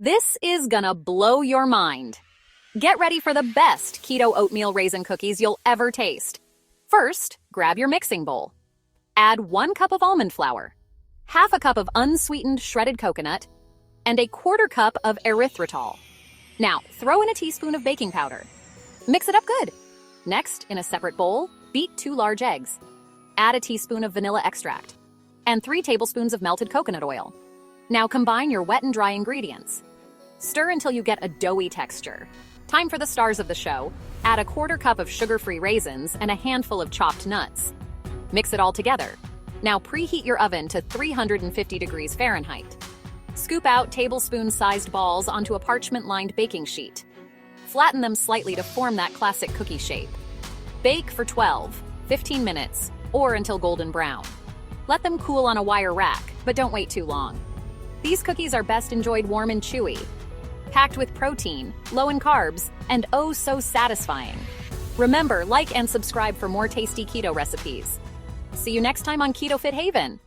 This is gonna blow your mind. Get ready for the best keto oatmeal raisin cookies you'll ever taste. First, grab your mixing bowl. Add 1 cup of almond flour, half a cup of unsweetened shredded coconut, and a 1/4 cup of erythritol. Now, throw in a teaspoon of baking powder. Mix it up good. Next, in a separate bowl, beat 2 large eggs. Add a teaspoon of vanilla extract and 3 tablespoons of melted coconut oil. Now combine your wet and dry ingredients. Stir until you get a doughy texture. Time for the stars of the show. Add a 1/4 cup of sugar-free raisins and a handful of chopped nuts. Mix it all together. Now preheat your oven to 350 degrees Fahrenheit. Scoop out tablespoon-sized balls onto a parchment-lined baking sheet. Flatten them slightly to form that classic cookie shape. Bake for 15 minutes, or until golden brown. Let them cool on a wire rack, but don't wait too long. These cookies are best enjoyed warm and chewy, packed with protein, low in carbs, and oh so satisfying. Remember, like and subscribe for more tasty keto recipes. See you next time on Keto Fit Haven.